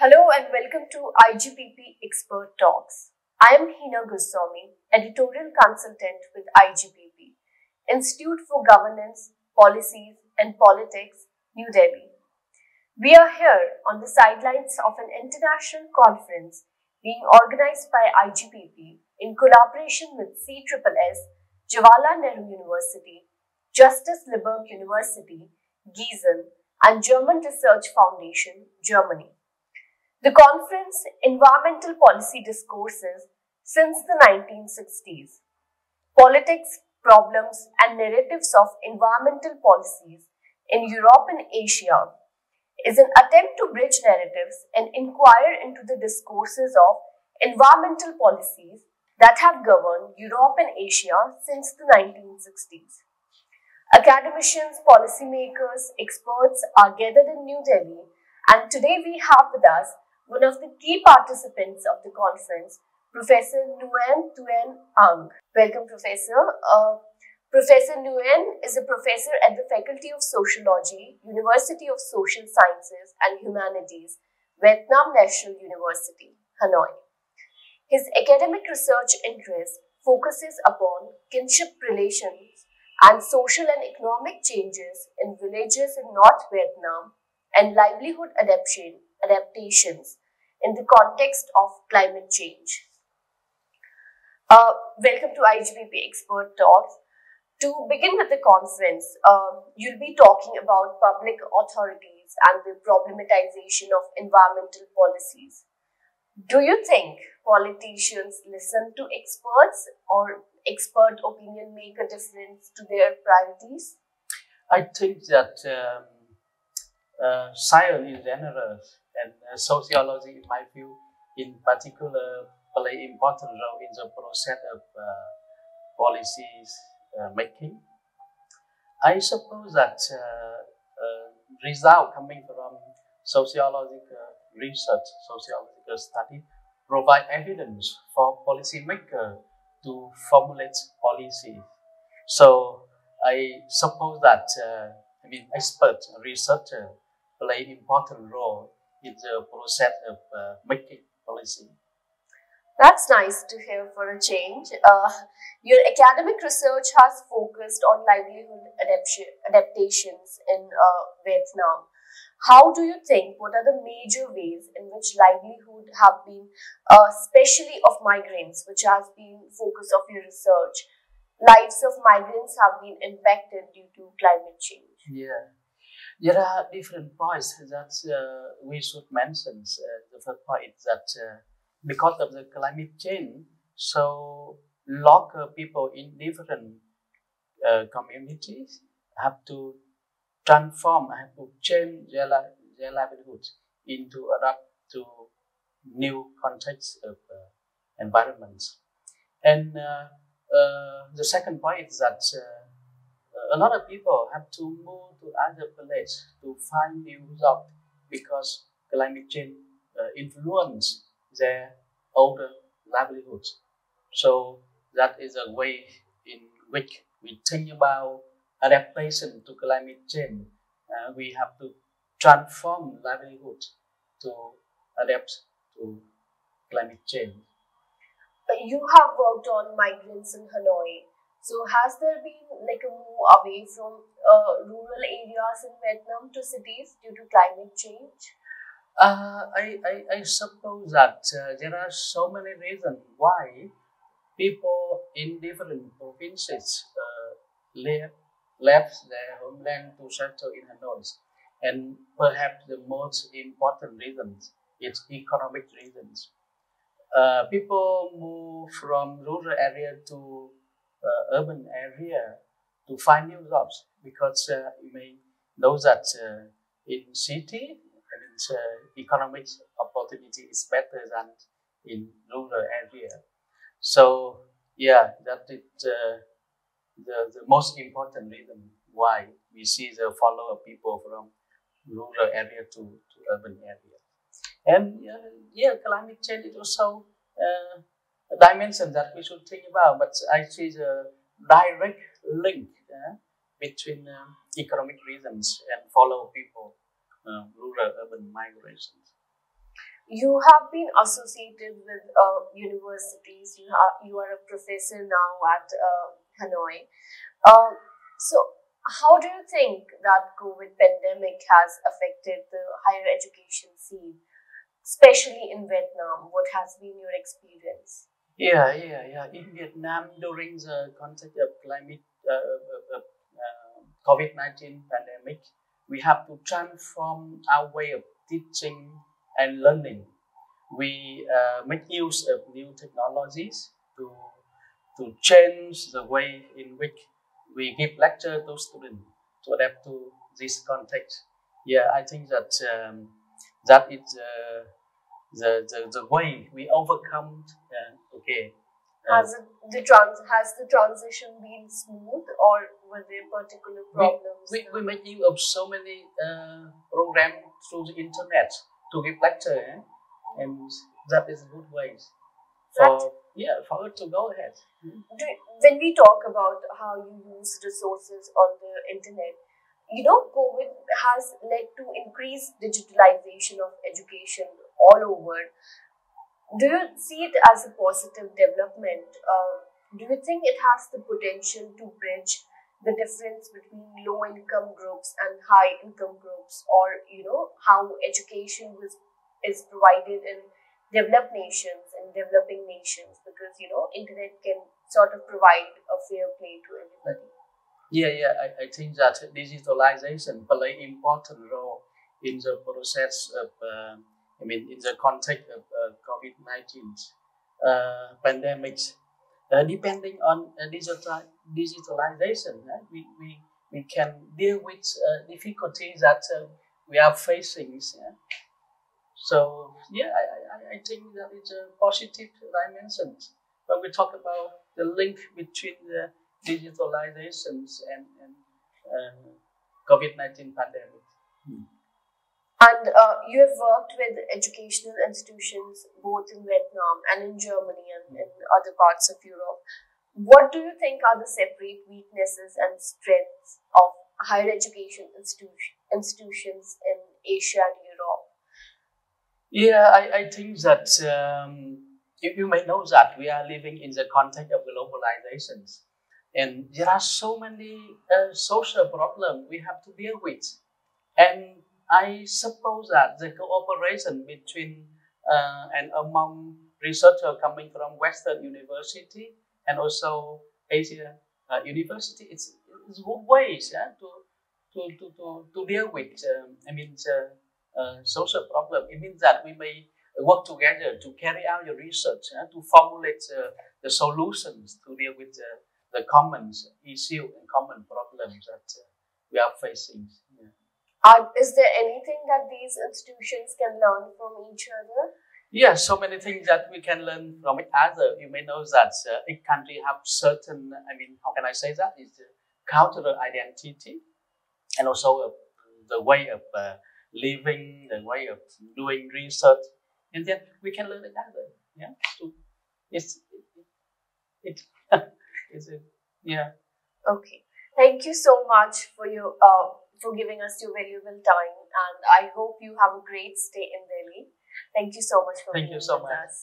Hello and welcome to IGPP Expert Talks. I am Heena Goswami, Editorial Consultant with IGPP, Institute for Governance, Policies and Politics, New Delhi. We are here on the sidelines of an international conference being organized by IGPP in collaboration with CSSS, Jawaharlal Nehru University, Justus Liebig University, Gießen, and German Research Foundation, Germany. The conference, Environmental Policy Discourses since the 1960s, Politics, Problems and Narratives of Environmental Policies in Europe and Asia, is an attempt to bridge narratives and inquire into the discourses of environmental policies that have governed Europe and Asia since the 1960s. Academicians, policymakers, experts are gathered in New Delhi, and today we have with us one of the key participants of the conference, Professor Nguyen Tuan. Welcome, Professor. Professor Nguyen is a professor at the Faculty of Sociology, University of Social Sciences and Humanities, Vietnam National University, Hanoi. His academic research interest focuses upon kinship relations and social and economic changes in villages in North Vietnam and livelihood adaptations in the context of climate change. Welcome to IGPP Expert Talks. To begin with the conference, you'll be talking about public authorities and the problematization of environmental policies. Do you think politicians listen to experts, or expert opinion make a difference to their priorities? I think that science in general and sociology, in my view, in particular, play important role in the process of policies making. I suppose that result coming from sociological research, sociological study, provide evidence for policymakers to formulate policy. So I suppose that experts, researchers play important role in the process of making policy. That's nice to hear for a change. Your academic research has focused on livelihood adaptations in Vietnam. How do you think, what are the major ways in which livelihood have been, especially of migrants, which has been focus of your research, lives of migrants have been impacted due to climate change? Yeah, there are different points that we should mention. The first point is that because of the climate change, so local people in different communities have to transform, have to change their livelihood into adapt to new context of environments. And the second point is that a lot of people have to move to other places to find new jobs because climate change influence their older livelihoods. So that is a way in which we think about adaptation to climate change. We have to transform livelihood to adapt to climate change. You have worked on migrants in Hanoi. So has there been like a move away from rural areas in Vietnam to cities due to climate change? I suppose that there are so many reasons why people in different provinces left their homeland to settle in Hanoi. And perhaps the most important reason is economic reasons. People move from rural area to urban area to find new jobs because you may know that in city, economic opportunity is better than in rural area. So yeah, that is the most important reason why we see the follow of people from rural area to urban area. And climate change is also a dimension that we should think about, but I see the direct link between economic reasons and follow people rural urban migrations. You have been associated with universities. You are a professor now at Hanoi. So, how do you think that COVID pandemic has affected the higher education scene, especially in Vietnam? What has been your experience? Yeah. In Vietnam, during the context of climate COVID-19 pandemic, we have to transform our way of teaching and learning. We make use of new technologies to change the way in which we give lecture to students to adapt to this context. Yeah, I think that that is the way we overcome. Okay. Has the transition been smooth, or were there particular problems? We make use of so many programs through the internet to give lecture, and that is a good way for us to go ahead. When we talk about how you use resources on the internet, COVID has led to increased digitalization of education all over. Do you see it as a positive development? Do you think it has the potential to bridge the difference between low income groups and high income groups, or how education is provided in developed nations and developing nations, because internet can sort of provide a fair play to everybody? I think that digitalization play important role in the process of in the context of COVID-19 pandemics. Depending on digitalization, we can deal with difficulties that we are facing. So I think that it's a positive dimension when we talk about the link between the digitalizations and COVID-19 pandemic. And you have worked with educational institutions both in Vietnam and in Germany and in other parts of Europe. What do you think are the separate weaknesses and strengths of higher education institutions in Asia and Europe? Yeah, I think that you may know that we are living in the context of globalizations, and there are so many social problems we have to deal with. And I suppose that the cooperation between and among researchers coming from Western university and also Asia university, it's good ways to deal with. Social problem. It means that we may work together to carry out your research, to formulate the solutions to deal with the common issue and common problems that we are facing. Is there anything that these institutions can learn from each other? Yeah, so many things that we can learn from each other. You may know that each country have certain, how can I say that? It's cultural identity and also the way of living, the way of doing research, and then we can learn each other. Yeah, so it's yeah. Okay, thank you so much for your for giving us your valuable time, and I hope you have a great stay in Delhi. Thank you so much for being with us.